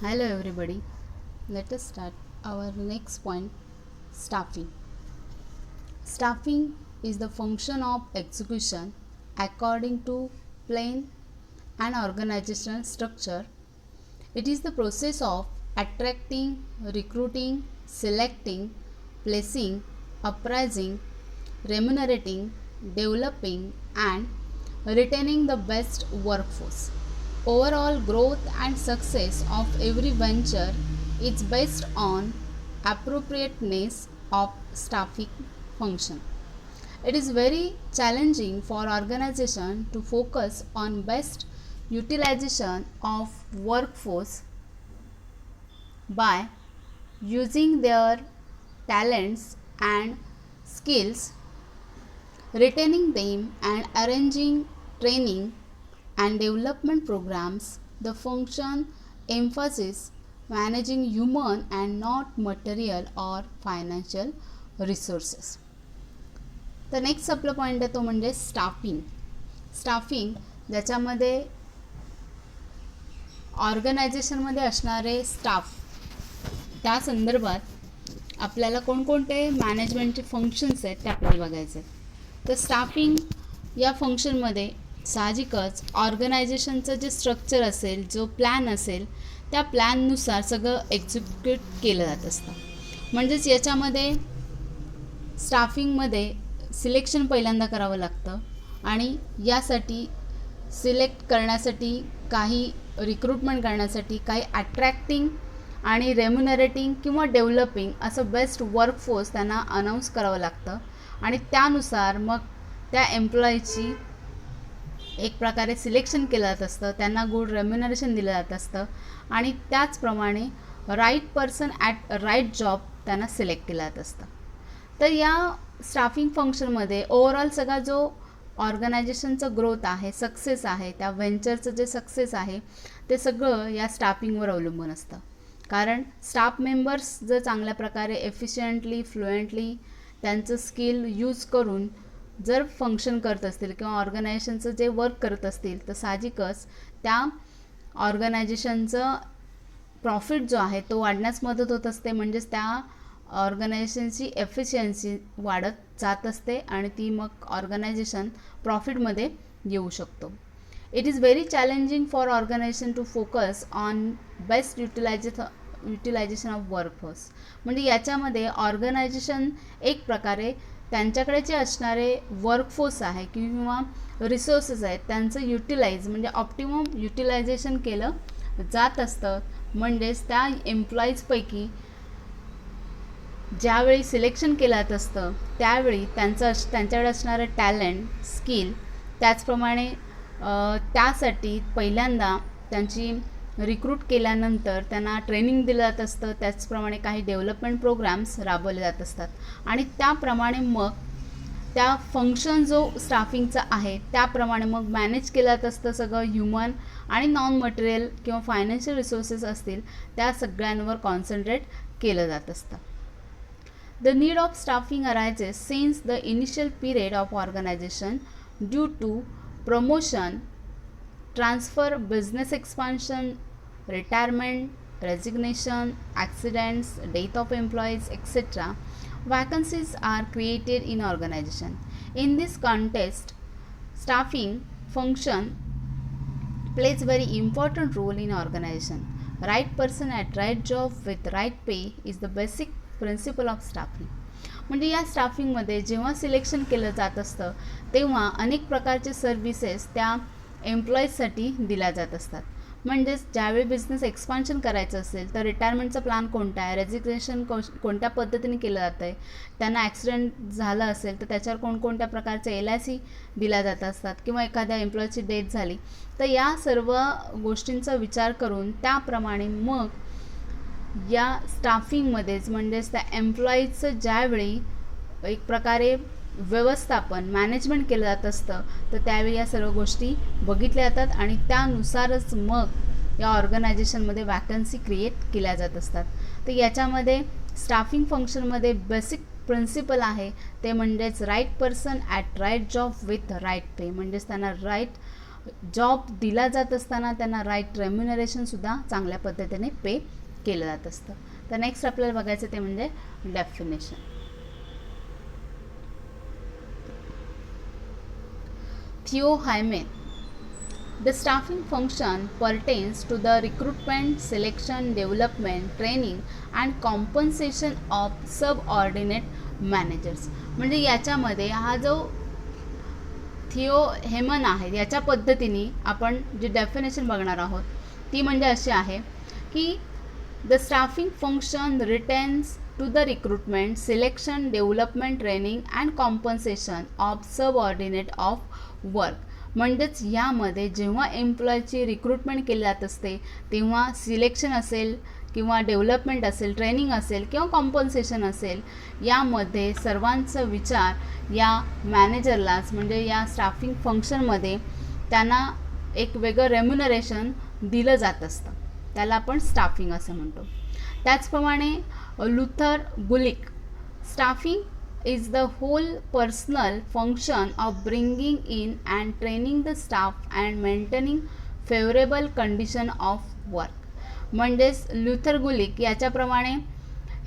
Hello everybody. Let us start our next point, staffing. Staffing is the function of execution according to plan and organizational structure. It is the process of attracting, recruiting, selecting, placing, appraising, remunerating, developing and retaining the best workforce. Overall growth and success of every venture is based on appropriateness of staffing function. It is very challenging for organization to focus on best utilization of workforce by using their talents and skills, retaining them and arranging training and development programs. The function emphasizes managing human and not material or financial resources. तर next आपला point आहे तो म्हणजे staffing ज्याच्यामध्ये ऑर्गनायझेशनमध्ये असणारे staff त्या संदर्भात आपल्याला कोणकोणते मॅनेजमेंटचे फंक्शन्स आहेत ते आपल्याला बघायचे आहेत. तर स्टाफिंग या फंक्शनमध्ये साहजिकच ऑर्गनायझेशनचं जे स्ट्रक्चर असेल, जो प्लॅन असेल, त्या प्लॅननुसार सगळं एक्झिक्यूट केलं जात असतं. म्हणजेच याच्यामध्ये स्टाफिंगमध्ये सिलेक्शन पहिल्यांदा करावं लागतं आणि यासाठी सिलेक्ट करण्यासाठी काही रिक्रुटमेंट करण्यासाठी काही अट्रॅक्टिंग आणि रेम्युनरेटिंग किंवा डेव्हलपिंग असं बेस्ट वर्कफोर्स त्यांना अनाऊन्स करावं लागतं आणि त्यानुसार मग त्या एम्प्लॉईची एक प्रकारे सिलेक्शन केलं जात असतं, त्यांना गुड रेम्युनरेशन दिलं जात असतं आणि त्याचप्रमाणे right person at right job त्यांना सिलेक्ट केलं जात असतं. तर या स्टाफिंग फंक्शनमध्ये ओव्हरऑल सगळा जो ऑर्गनायझेशनचं ग्रोथ आहे, सक्सेस आहे, त्या व्हेंचरचं जे सक्सेस आहे ते सगळं या स्टाफिंगवर अवलंबून असतं. कारण स्टाफ मेंबर्स जर चांगल्या प्रकारे एफिशियंटली, फ्लुएंटली त्यांचं स्किल यूज करून जर फंक्शन करत असतील किंवा ऑर्गनायझेशनचं जे वर्क करत असतील तर साहजिकच त्या ऑर्गनायझेशनचं प्रॉफिट जो आहे तो वाढण्यास मदत होत असते. म्हणजेच त्या ऑर्गनायझेशनची एफिशियन्सी वाढत जात असते आणि ती मग ऑर्गनायझेशन प्रॉफिटमध्ये येऊ शकतो. It is very challenging for organisation to focus on best utilisation of workforce. म्हणजे याच्यामध्ये ऑर्गनायझेशन एक प्रकारे त्यांच्याकडे जे असणारे वर्कफोर्स आहे किंवा रिसोर्सेस आहेत त्यांचं युटिलाइज म्हणजे ऑप्टिमम युटिलायझेशन केलं जात असतं. म्हणजेच त्या एम्प्लॉईजपैकी ज्यावेळी सिलेक्शन केलं जात असतं त्यावेळी त्यांच्याकडे असणारं टॅलेंट, स्किल, त्याचप्रमाणे त्यासाठी पहिल्यांदा त्यांची रिक्रूट केल्यानंतर त्यांना ट्रेनिंग दिलं जात असतं, त्याचप्रमाणे काही डेव्हलपमेंट प्रोग्राम्स राबवले जात असतात आणि त्याप्रमाणे मग त्या फंक्शन जो स्टाफिंगचा आहे त्याप्रमाणे मग मॅनेज केलं जात असतं. सगळं ह्युमन आणि नॉन मटेरियल किंवा फायनान्शियल रिसोर्सेस असतील त्या सगळ्यांवर कॉन्सन्ट्रेट केलं जात असतं. The need of staffing arises since the initial period of organization due to promotion, transfer, business expansion, retirement, resignation, accidents, death of employees, etc. Vacancies are created in organization. In this context, staffing function plays very important role in organization. Right person at right job with right pay is the basic principle of staffing. म्हणजे या स्टाफिंगमध्ये जेव्हा selection केलं जात असतं तेव्हा अनेक प्रकारचे services त्या एम्प्लॉईजसाठी दिल्या जात असतात. म्हणजेच ज्यावेळी बिझनेस एक्सपान्शन करायचं असेल तर रिटायरमेंटचा प्लॅन कोणता आहे, रेजिग्नेशन कोणत्या पद्धतीने केलं जातं आहे, त्यांना ॲक्सिडेंट झालं असेल तर त्याच्यावर कोणकोणत्या प्रकारचे LIC दिल्या जात असतात किंवा एखाद्या एम्प्लॉईची डेथ झाली तर या सर्व गोष्टींचा विचार करून त्याप्रमाणे मग या स्टाफिंगमध्येच म्हणजेच त्या एम्प्लॉईजचं ज्यावेळी एक प्रकारे व्यवस्थापन मॅनेजमेंट केलं जात असतं तर त्यावेळी या सर्व गोष्टी बघितल्या जातात आणि त्यानुसारच मग या ऑर्गनायझेशनमध्ये वॅकन्सी क्रिएट केल्या जात असतात. तर याच्यामध्ये स्टाफिंग फंक्शनमध्ये बेसिक प्रिन्सिपल आहे ते म्हणजेच right person at right job with right pay. म्हणजेच त्यांना राईट जॉब दिला जात असताना त्यांना राईट रेम्युनरेशनसुद्धा चांगल्या पद्धतीने पे केलं जात असतं. तर नेक्स्ट आपल्याला बघायचं ते म्हणजे definition. Theo Hyman. The staffing function pertains to the recruitment, selection, development, training and compensation of subordinate managers. म्हणजे याच्यामध्ये हा जो थिओ हेमन आहे याच्या पद्धतीने आपण जी डेफिनेशन बघणार आहोत ती म्हणजे अशी आहे की the staffing function retains to the recruitment, selection, development, training and compensation of subordinate of work. म्हणजेच यामध्ये जेव्हा एम्प्लॉयची रिक्रुटमेंट केली जात असते तेव्हा सिलेक्शन असेल किंवा डेव्हलपमेंट असेल, ट्रेनिंग असेल किंवा कॉम्पन्सेशन असेल, यामध्ये सर्वांचा विचार या मॅनेजरलाच म्हणजे या स्टाफिंग फंक्शनमध्ये त्यांना एक वेगळं रेम्युनरेशन दिलं जात असतं. त्याला आपण स्टाफिंग असं म्हणतो. त्याचप्रमाणे Luther Gulick, staffing is the whole personnel function of bringing in and training the staff and maintaining favourable condition of work. म्हणजेच लुथर गुलिक याच्याप्रमाणे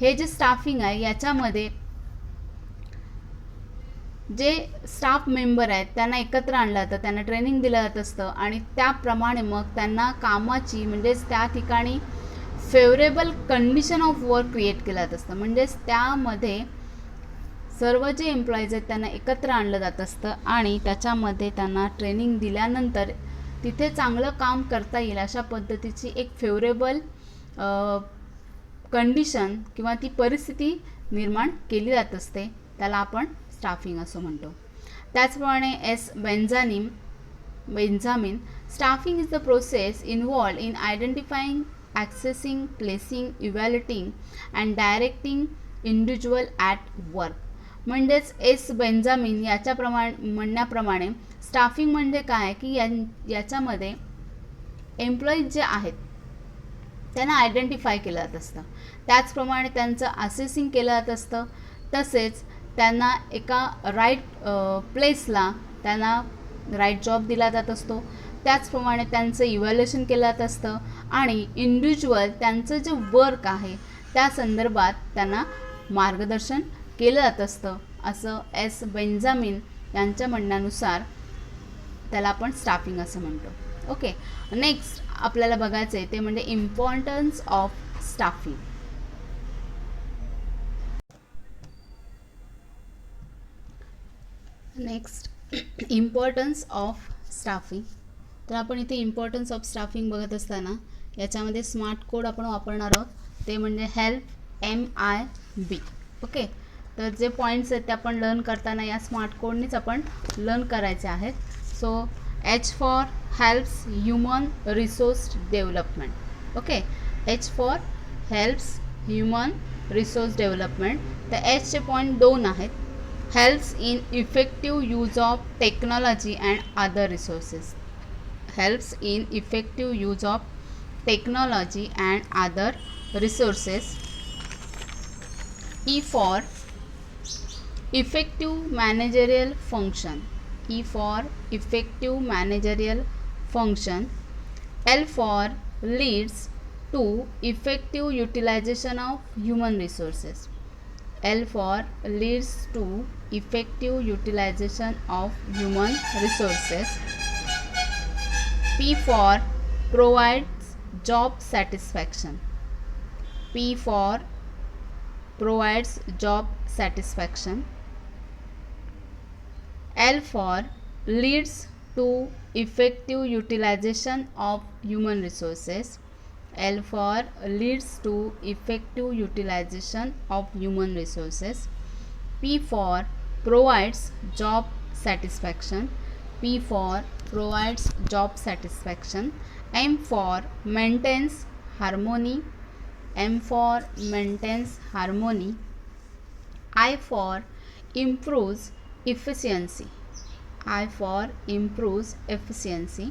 हे जे स्टाफिंग आहे याच्यामध्ये जे स्टाफ मेंबर आहेत त्यांना एकत्र आणलं जातं, त्यांना ट्रेनिंग दिलं जात असतं आणि त्याप्रमाणे मग त्यांना कामाची म्हणजेच त्या ठिकाणी favourable condition of work create केलं जात असतं. म्हणजेच त्यामध्ये सर्व जे एम्प्लॉईज आहेत त्यांना एकत्र आणलं जात असतं आणि त्याच्यामध्ये त्यांना ट्रेनिंग दिल्यानंतर तिथे चांगलं काम करता येईल अशा पद्धतीची एक फेवरेबल कंडिशन किंवा ती परिस्थिती निर्माण केली जात असते. त्याला आपण स्टाफिंग असं म्हणतो. त्याचप्रमाणे Benjamin, staffing is the process involved in identifying, accessing, placing, evaluating and directing individual at work. म्हणजेच बेंजामिन याच्या म्हणण्याप्रमाणे स्टाफिंग म्हणजे काय की याच्यामध्ये एम्प्लॉईज जे आहेत त्यांना आयडेंटिफाय केलं जात असतं, त्याचप्रमाणे त्यांचं असेसिंग केलं जात असतं, तसेच त्यांना एका राईट प्लेसला त्यांना राईट जॉब दिला जात असतो, त्याचप्रमाणे त्यांचं इव्हॅल्युएशन केलं जात असतं आणि इंडिव्हिज्युअल त्यांचं जे वर्क आहे त्या संदर्भात त्यांना मार्गदर्शन केलं जात असतं. असं बेंजामिन यांच्या म्हणण्यानुसार त्याला आपण स्टाफिंग असं म्हणतो. ओके, नेक्स्ट आपल्याला बघायचं आहे ते म्हणजे importance of staffing. Next importance of staffing. तर आपण इथे इम्पॉर्टन्स ऑफ स्टाफिंग बघत असताना याच्यामध्ये स्मार्ट कोड आपण वापरणार आहोत ते म्हणजे हेल्प MIB. ओके, तर जे पॉईंट्स आहेत ते आपण लर्न करताना या स्मार्ट कोडनीच आपण लर्न करायचे आहेत. So H for helps human resource development. Okay, H for helps human resource development. तर Hचे पॉईंट 2 आहेत. Helps in effective use of technology and other resources. Helps in effective use of technology and other resources. E for effective managerial function. E for effective managerial function. L for leads to effective utilization of human resources. L for leads to effective utilization of human resources. P for provides job satisfaction. P for provides job satisfaction. L for leads to effective utilization of human resources. L for leads to effective utilization of human resources. P for provides job satisfaction. P for provides job satisfaction. M for maintains harmony. M for maintains harmony. I for improves efficiency. I for improves efficiency.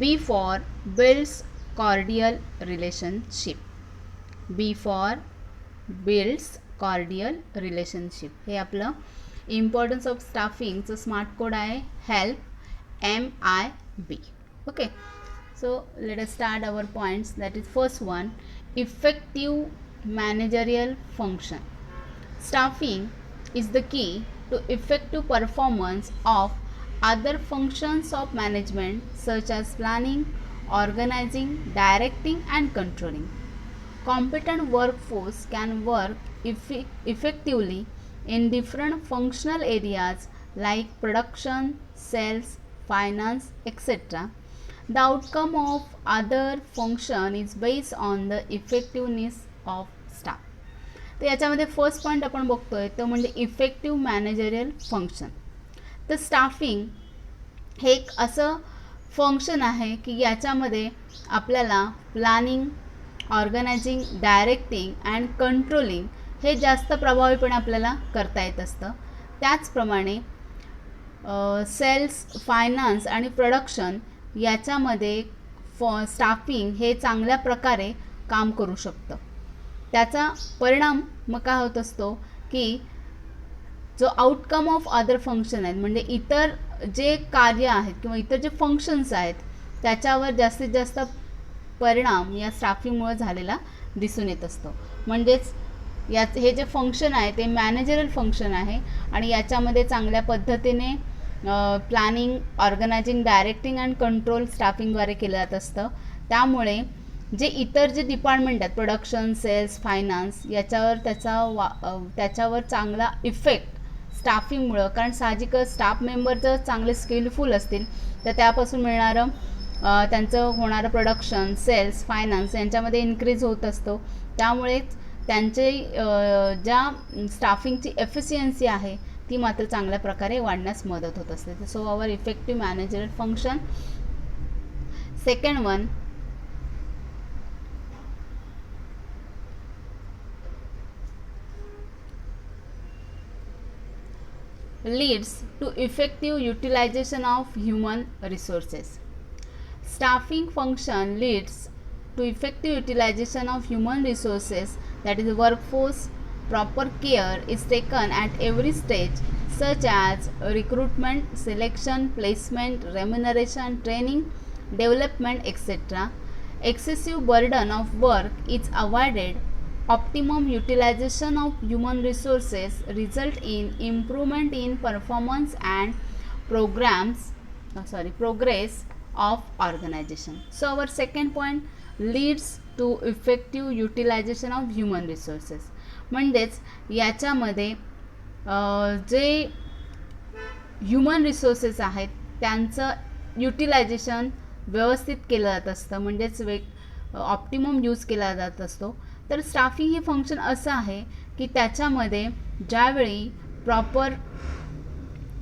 B for builds cordial relationship. B for builds cordial relationship. हे आपलं importance of स्टाफिंगचं smart code आहे help MIB. B. Okay, so let us start our points. That is, first one, effective managerial function. Staffing is the key to effective performance of other functions of management such as planning, organizing, directing and controlling. Competent workforce can work effectively in different functional areas like production, sales, finance, etc. The outcome of other function is based on the effectiveness of staff. तर याच्यामध्ये first point आपण बघतोय तो म्हणजे effective managerial function. तर staffing हे एक असं फंक्शन आहे की याच्यामध्ये आपल्याला planning, organising, directing and controlling हे जास्त प्रभावीपणे आपल्याला करता येत असतं. त्याचप्रमाणे सेल्स, फायनान्स आणि प्रोडक्शन याच्यामध्ये स्टाफिंग हे चांगल्या प्रकारे काम करू शकतं. त्याचा परिणाम मग काय होत असतो की जो आउटकम ऑफ अदर फंक्शन आहेत म्हणजे इतर जे कार्य आहेत किंवा इतर जे फंक्शन्स आहेत त्याच्यावर जास्तीत जास्त परिणाम या स्टाफिंगमुळे झालेला दिसून येत असतो. म्हणजेच हे जे फंक्शन आहे ते मॅनेजरल फंक्शन आहे आणि याच्यामध्ये चांगल्या पद्धतीने planning, organising, directing and control स्टाफिंगद्वारे केलं जात असतं. त्यामुळे जे इतर जे डिपार्टमेंट आहेत प्रोडक्शन, सेल्स, फायनान्स याच्यावर त्याच्यावर चांगला इफेक्ट स्टाफिंगमुळं, कारण साहजिकच स्टाफ मेंबर जर चांगले स्किलफुल असतील तर त्यापासून मिळणारं त्यांचं होणारं प्रोडक्शन, सेल्स, फायनान्स यांच्यामध्ये इन्क्रीज होत असतो. त्यामुळेच त्यांचे ज्या स्टाफिंगची एफिशियन्सी आहे ती मात्र चांगल्या प्रकारे वाढण्यास मदत होत असते. So our effective managerial function. Second one, leads to effective utilization of human resources. Staffing function leads to effective utilization of human resources, that is workforce. Proper care is taken at every stage such as recruitment, selection, placement, remuneration, training, development, etc. Excessive burden of work is avoided. Optimum utilization of human resources result in improvement in performance and progress of organization. So our second point leads to effective utilization of human resources. म्हणजेच याच्यामध्ये जे human resources आहेत त्यांचं utilisation व्यवस्थित केलं जात असतं, म्हणजेच ऑप्टिमम यूज केला जात असतो. तर स्टाफिंग हे फंक्शन असं आहे की त्याच्यामध्ये ज्यावेळी प्रॉपर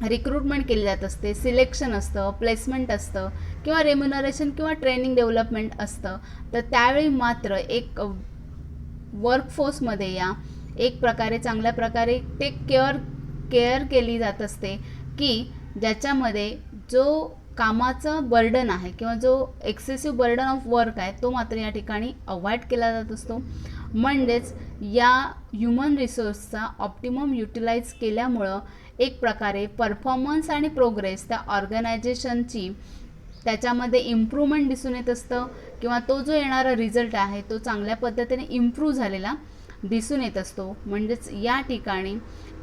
रिक्रुटमेंट केली जात असते, सिलेक्शन असतं, प्लेसमेंट असतं किंवा रेम्युनरेशन किंवा ट्रेनिंग डेव्हलपमेंट असतं, तर त्यावेळी मात्र एक वर्कफोर्समध्ये या एक प्रकारे चांगल्या प्रकारे ते केअर केली जात असते की ज्याच्यामध्ये जो कामाचं बर्डन आहे किंवा जो एक्सेसिव्ह बर्डन ऑफ वर्क आहे तो मात्र या ठिकाणी अवॉइड केला जात असतो. म्हणजेच या ह्युमन रिसोर्सचा ऑप्टिमम युटिलाइज केल्यामुळं एक प्रकारे परफॉर्मन्स आणि प्रोग्रेस त्या ऑर्गनायझेशनची त्याच्यामध्ये इम्प्रूव्हमेंट दिसून येत असतं किंवा तो जो येणारा रिझल्ट आहे तो चांगल्या पद्धतीने इम्प्रूव्ह झालेला दिसून येत असतो. म्हणजेच या ठिकाणी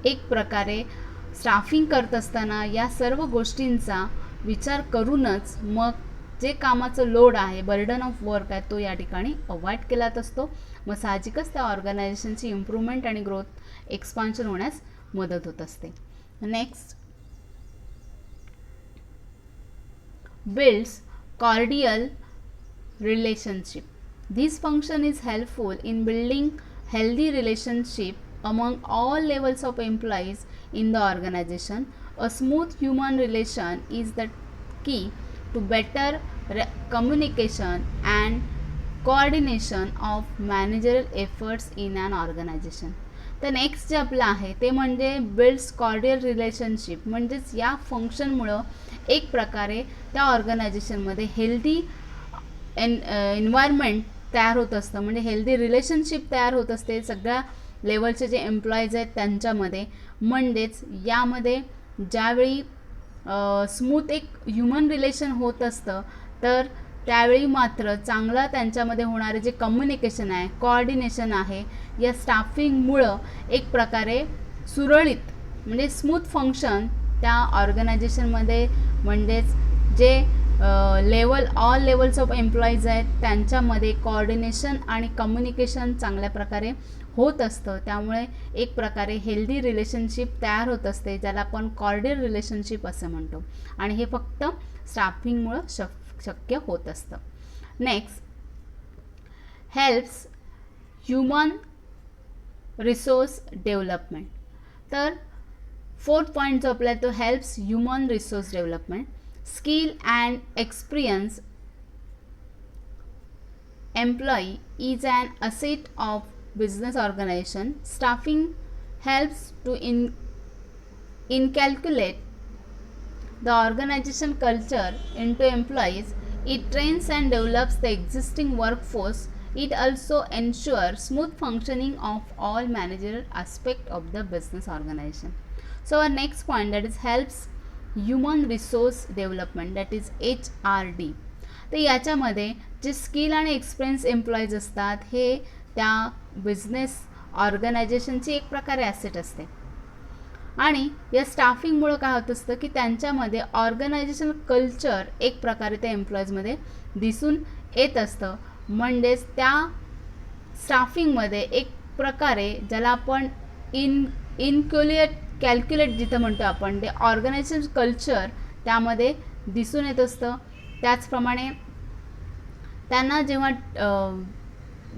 एक प्रकारे स्टाफिंग करत असताना या सर्व गोष्टींचा विचार करूनच मग जे कामाचं लोड आहे, बर्डन ऑफ वर्क आहे तो या ठिकाणी अवॉइड केला जात असतो. मग साहजिकच त्या ऑर्गनायझेशनची इम्प्रूव्हमेंट आणि ग्रोथ एक्सपान्शन होण्यास मदत होत असते. Next, builds cordial relationship. This function is helpful in building healthy relationship among all levels of employees in the organization. A smooth human relation is the key to better communication and coordination of managerial efforts in an organization. तर next जे आपलं आहे ते म्हणजे builds cordial relationship. म्हणजेच या फंक्शनमुळं एक प्रकारे त्या ऑर्गनायझेशनमध्ये हेल्दी एन्व्हायरमेंट तयार होत असतं, म्हणजे हेल्दी रिलेशनशिप तयार होत असते सगळ्या लेवलचे जे एम्प्लॉईज आहेत त्यांच्यामध्ये. म्हणजेच यामध्ये ज्यावेळी स्मूथ एक ह्युमन रिलेशन होत असतं, तर त्यावेळी मात्र चांगला त्यांच्यामध्ये होणारे जे कम्युनिकेशन आहे, कोऑर्डिनेशन आहे, या स्टाफिंगमुळं एक प्रकारे सुरळीत म्हणजे स्मूथ फंक्शन त्या ऑर्गनायझेशनमध्ये, म्हणजेच जे ऑल लेवल्स ऑफ एम्प्लॉईज आहेत त्यांच्यामध्ये कोऑर्डिनेशन आणि कम्युनिकेशन चांगल्या प्रकारे होत असतं. त्यामुळे एक प्रकारे हेल्दी रिलेशनशिप तयार होत असते, ज्याला आपण कॉर्डियल रिलेशनशिप असं म्हणतो, आणि हे फक्त स्टाफिंगमुळं शक्य होत असतं. Next, helps human resource development. तर फोर्थ पॉईंट जो आपला तो helps human resource development. Skill and experience employee is an asset of business organization. Staffing helps to inculcate the organization culture into employees. It trains and develops the existing workforce. It also ensures smooth functioning of all managerial aspect of the business organization. So our next point, that is helps human resource development, that is HRD. तर याच्यामध्ये जे skill आणि experience employees असतात हे त्या business ऑर्गनायझेशनची एक प्रकारे asset असते, आणि या स्टाफिंगमुळं काय होत असतं की त्यांच्यामध्ये ऑर्गनायझेशन कल्चर एक प्रकारे त्या एम्प्लॉईजमध्ये दिसून येत असतं. म्हणजेच त्या स्टाफिंगमध्ये एक प्रकारे ज्याला आपण कॅल्क्युलेट जिथं म्हणतो आपण, ते ऑर्गनायझेशन कल्चर त्यामध्ये दिसून येत असतं. त्याचप्रमाणे त्यांना जेव्हा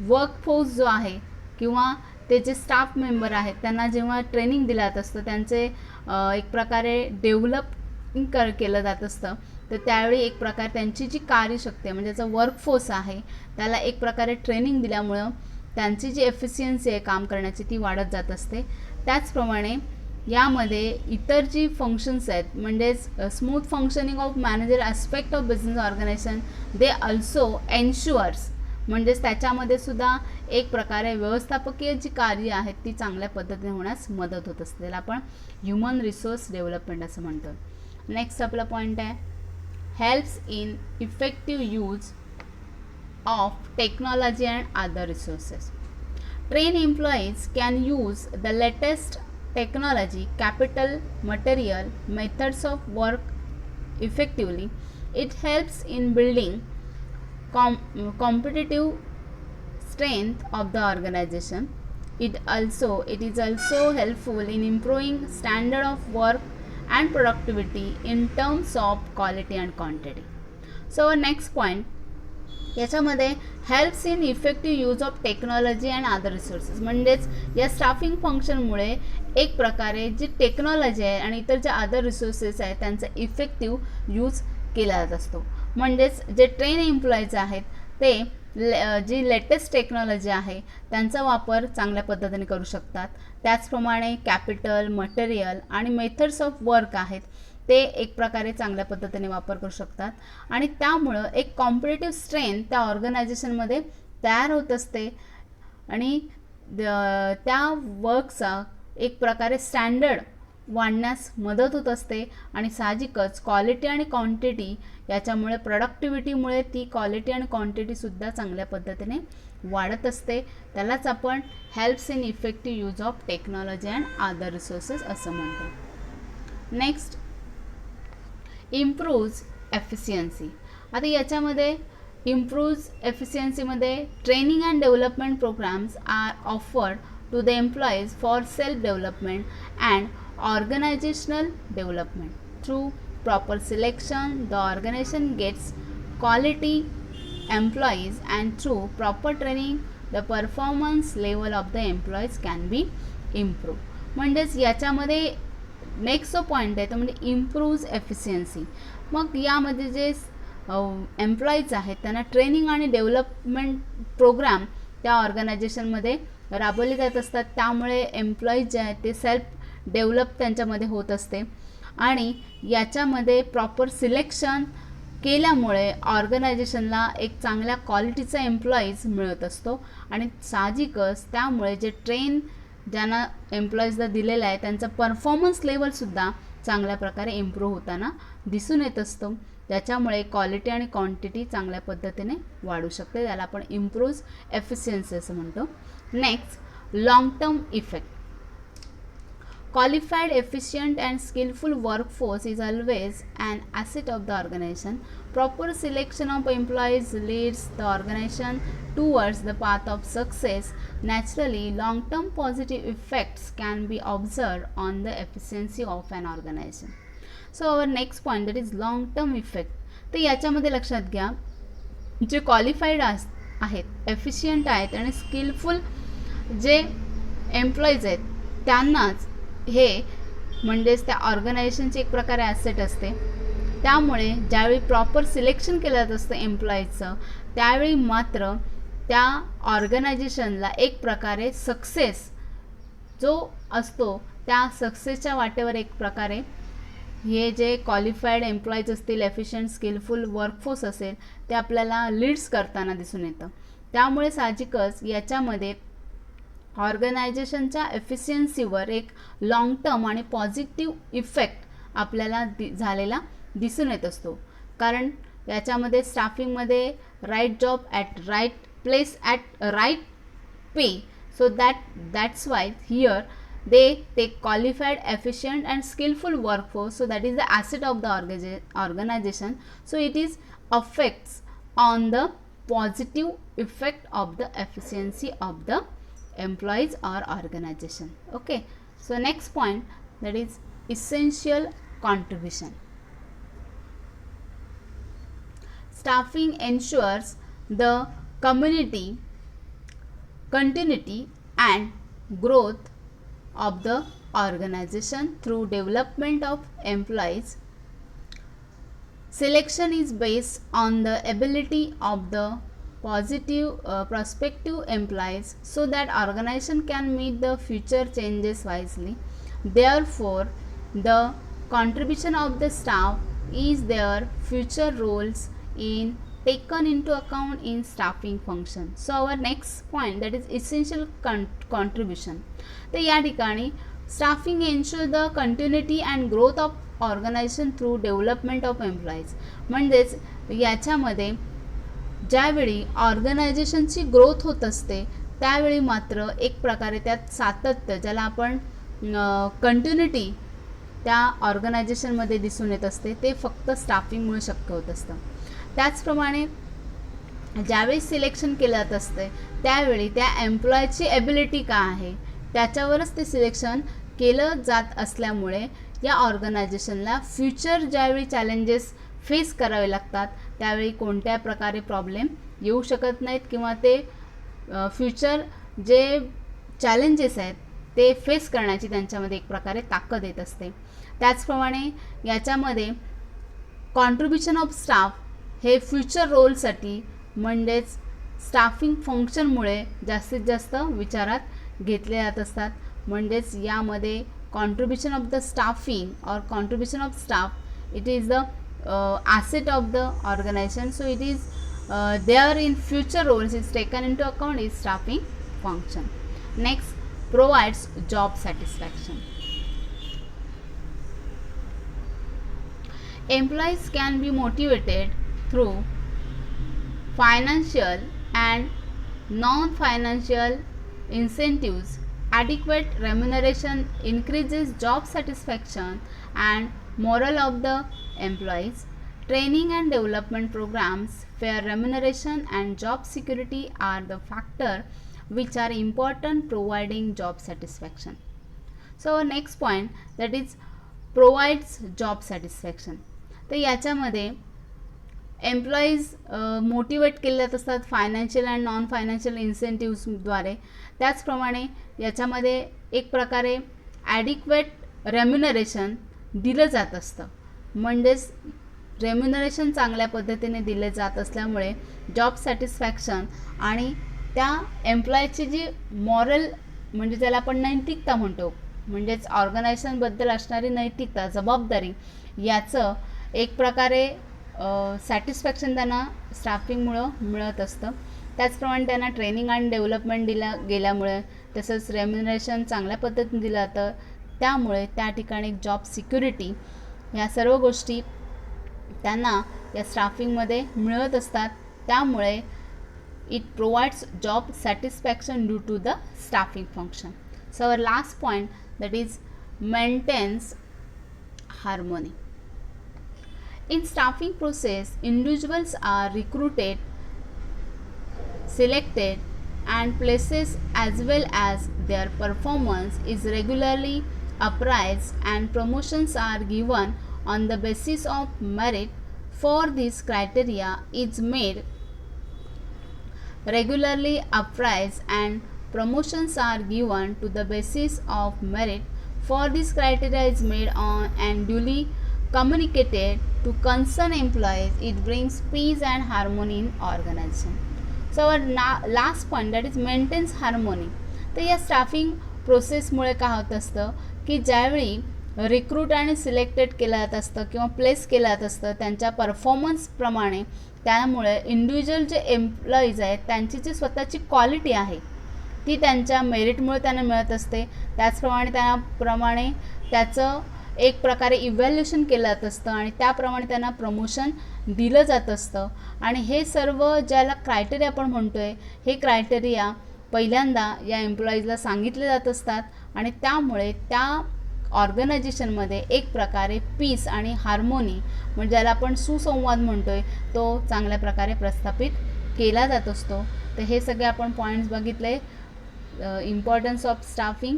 वर्कफोर्स जो आहे किंवा ते जे स्टाफ मेंबर आहेत त्यांना जेव्हा ट्रेनिंग दिलं जात असतं, त्यांचे एक प्रकारे डेव्हलपिंग केलं जात असतं, तर त्यावेळी एक प्रकारे त्यांची जी कार्यशक्ती आहे म्हणजे त्याचा वर्कफोर्स आहे त्याला एक प्रकारे ट्रेनिंग दिल्यामुळं त्यांची जी एफिशियन्सी आहे काम करण्याची ती वाढत जात असते. त्याचप्रमाणे यामध्ये इतर जी फंक्शन्स आहेत म्हणजेच smooth functioning of manager aspect of business organisation they also ensures, म्हणजेच त्याच्यामध्ये सुद्धा एक प्रकारे व्यवस्थापकीय जी कार्य आहेत ती चांगल्या पद्धतीने होण्यास मदत होत असते, त्याला आपण ह्युमन रिसोर्स डेव्हलपमेंट असं म्हणतो. नेक्स्ट आपला पॉईंट आहे helps in effective use of technology and other resources. Train employees can use the latest technology, capital, material, methods of work effectively. It helps in building competitive strength of the organization. It is also helpful in improving standard of work and productivity in terms of quality and quantity. So next point, याच्यामध्ये helps in effective use of technology and other resources. म्हणजेच या staffing फंक्शनमुळे एक प्रकारे जी technology आहे आणि इतर ज्या other resources आहेत त्यांचा इफेक्टिव्ह यूज केला जात असतो. म्हणजेच जे ट्रेन एम्प्लॉईज आहेत ते जी लेटेस्ट टेक्नॉलॉजी आहे त्यांचा वापर चांगल्या पद्धतीने करू शकतात. त्याचप्रमाणे कॅपिटल, मटेरियल आणि मेथड्स ऑफ वर्क आहेत ते एक प्रकारे चांगल्या पद्धतीने वापर करू शकतात, आणि त्यामुळं एक कॉम्पिटिटिव्ह स्ट्रेंथ त्या ऑर्गनायझेशनमध्ये तयार होत असते, आणि त्या वर्कचा एक प्रकारे स्टँडर्ड वाढण्यास मदत होत असते. आणि साहजिकच क्वालिटी आणि क्वांटिटी याच्यामुळे प्रोडक्टिव्हिटीमुळे ती क्वालिटी आणि क्वांटिटीसुद्धा चांगल्या पद्धतीने वाढत असते. त्यालाच आपण helps in effective use of technology and other resources असं म्हणतो. Next, improves efficiency. आता याच्यामध्ये इम्प्रूव्ज एफिशियन्सीमध्ये training and development programmes are offered to the employees for self development and organizational development. Through proper selection, the organization gets quality employees, and through proper training, the performance level of the employees can be improved. म्हणजेच याच्यामध्ये next जो point आहे तो म्हणजे improves efficiency. मग यामध्ये जे employees आहेत त्यांना ट्रेनिंग आणि डेव्हलपमेंट प्रोग्राम त्या ऑर्गनायझेशनमध्ये राबवले जात असतात. त्यामुळे एम्प्लॉईज जे आहेत ते सेल्फ डेव्हलप त्यांच्यामध्ये होत असते, आणि याच्यामध्ये प्रॉपर सिलेक्शन केल्यामुळे ऑर्गनायझेशनला एक चांगल्या क्वालिटीचा एम्प्लॉईज मिळत असतो, आणि साहजिकच त्यामुळे जे ज्यांना एम्प्लॉईजला दिलेलं आहे त्यांचा परफॉर्मन्स लेवलसुद्धा चांगल्या प्रकारे इम्प्रूव्ह होताना दिसून येत असतं, ज्याच्यामुळे क्वालिटी आणि क्वांटिटी चांगल्या पद्धतीने वाढू शकते. त्याला आपण इम्प्रूव्ह एफिशियन्सी असं म्हणतो. Next, long term effect. Qualified, efficient and skillful workforce is always an asset of the organization. Proper selection of employees leads the organization towards the path of success. Naturally, long-term positive effects can be observed on the efficiency of an organization. So our next point, that is long-term effect. तर याच्यामध्ये लक्षात घ्या, जे qualified आहेत, efficient आहेत आणि skilful जे employees आहेत त्यांनाच हे म्हणजेच त्या ऑर्गनायझेशनची एक प्रकारे ॲसेट असते. त्यामुळे ज्यावेळी प्रॉपर सिलेक्शन केलं जात असतं एम्प्लॉईजचं, त्यावेळी मात्र त्या ऑर्गनायझेशनला एक प्रकारे सक्सेस जो असतो त्या सक्सेसच्या वाटेवर एक प्रकारे हे जे क्वालिफाईड एम्प्लॉईज असतील, एफिशियंट स्किलफुल वर्कफोर्स असेल, ते आपल्याला लीड्स करताना दिसून येतं. त्यामुळे साहजिकच याच्यामध्ये ऑर्गनायझेशनच्या एफिशियन्सीवर एक लाँग टर्म आणि पॉझिटिव्ह इफेक्ट आपल्याला झालेला दिसून येत असतो. कारण याच्यामध्ये स्टाफिंगमध्ये right job at right place at right pay. So that's why here they take qualified, efficient and skillful workforce, so that is the asset of the organization. So it is affects on the positive effect of the efficiency of the employees or organization. Okay, so next point, that is essential contribution. Staffing ensures the community continuity and growth of the organization through development of employees. Selection is based on the ability of the positive prospective employees, so that organization can meet the future changes wisely. Therefore, the contribution of the staff is their future roles in taken into account in staffing function. So our next point, that is essential contribution. तर या ठिकाणी staffing ensure the continuity and growth of organisation through development of employees. म्हणजेच याच्यामध्ये ज्यावेळी ऑर्गनायझेशनची growth होत असते त्यावेळी मात्र एक प्रकारे त्यात सातत्य, ज्याला आपण कंटिन्युटी त्या ऑर्गनायझेशनमध्ये दिसून येत असते, ते फक्त स्टाफिंगमुळे शक्य होत असतं. त्याचप्रमाणे ज्यावेळी सिलेक्शन केलं जात असते त्यावेळी त्या एम्प्लॉयची एबिलिटी काय आहे त्याच्यावरच ते सिलेक्शन केलं जात असल्यामुळे या ऑर्गनायझेशनला फ्युचर ज्यावेळी चॅलेंजेस फेस करावे लागतात त्यावेळी कोणत्या प्रकारे प्रॉब्लेम येऊ शकत नाहीत, किंवा ते फ्युचर जे चॅलेंजेस आहेत ते फेस करण्याची त्यांच्यामध्ये एक प्रकारे ताकद येत असते. त्याचप्रमाणे याच्यामध्ये कॉन्ट्रीब्युशन ऑफ स्टाफ हे फ्युचर रोलसाठी म्हणजेच स्टाफिंग फंक्शनमुळे जास्तीत जास्त विचारात घेतले जात असतात. म्हणजेच यामध्ये कॉन्ट्रीब्युशन ऑफ द स्टाफिंग और contribution of staff, it is the asset of the organization. So it is there in future roles is taken into account is staffing function. Next, provides job satisfaction. Employees can be motivated through financial and non-financial incentives. Adequate remuneration increases job satisfaction and morale of the employees. Training and development programs, fair remuneration and job security are the factor which are important providing job satisfaction. So next point, that is provides job satisfaction. तर याच्यामध्ये employees motivate केले जात असतात financial and non financial इन्सेंटिव्सद्वारे. त्याचप्रमाणे याच्यामध्ये एक प्रकारे adequate remuneration दिलं जात असतं. म्हणजेच रेम्युनरेशन चांगल्या पद्धतीने दिले जात असल्यामुळे जॉब सॅटिस्फॅक्शन आणि त्या एम्प्लॉयची जी मॉरल म्हणजे ज्याला आपण नैतिकता म्हणतो, म्हणजेच ऑर्गनायझेशनबद्दल असणारी नैतिकता, जबाबदारी, याचं एक प्रकारे सॅटिस्फॅक्शन त्यांना स्टाफिंगमुळं मिळत असतं. त्याचप्रमाणे त्यांना ट्रेनिंग आणि डेव्हलपमेंट दिला गेल्यामुळे, तसंच रेम्युनरेशन चांगल्या पद्धतीने दिलं जातं, त्यामुळे त्या ठिकाणी एक जॉब सिक्युरिटी ह्या सर्व गोष्टी त्यांना या स्टाफिंगमध्ये मिळत असतात. त्यामुळे it provides job satisfaction due to the staffing function. So our last point, that is maintains harmony. In staffing process, individuals are recruited, selected and places as well as their performance is regularly appraised and promotions are given on the basis of merit. For this criteria is made regularly appraised and promotions are given to the basis of merit. For this criteria is made on and duly communicated to concerned employees. It brings peace and harmony in organization. So our last point, that is maintains harmony. तर या staffing प्रोसेसमुळे काय होत असतं की ज्यावेळी recruit आणि selected केलं जात असतं किंवा प्लेस केलं जात असतं त्यांच्या परफॉर्मन्सप्रमाणे, त्यामुळे इंडिव्हिज्युअल जे एम्प्लॉईज आहेत त्यांची जी स्वतःची क्वालिटी आहे ती त्यांच्या मेरिटमुळे त्यांना मिळत असते. त्याचप्रमाणे त्याचं एक प्रकारे इव्हॅल्युएशन केलं जात असतं आणि त्याप्रमाणे त्यांना प्रमोशन दिलं जात असतं. आणि हे सर्व ज्याला क्रायटेरिया आपण म्हणतो आहे, हे क्रायटेरिया पहिल्यांदा या एम्प्लॉईजला सांगितले जात असतात आणि त्यामुळे त्या ऑर्गनायझेशनमध्ये एक प्रकारे पीस आणि हार्मोनी, म्हणजे ज्याला आपण सुसंवाद म्हणतो आहे, तो चांगल्या प्रकारे प्रस्थापित केला जात असतो. तर हे सगळे आपण पॉईंट्स बघितले. Importance of staffing,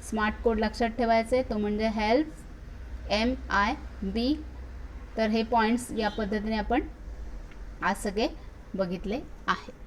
smart code लक्षात ठेवायचे, तो म्हणजे हेल्प MIB. तर हे पॉईंट्स या पद्धतीने आपण आज सगळे बघितले आहेत.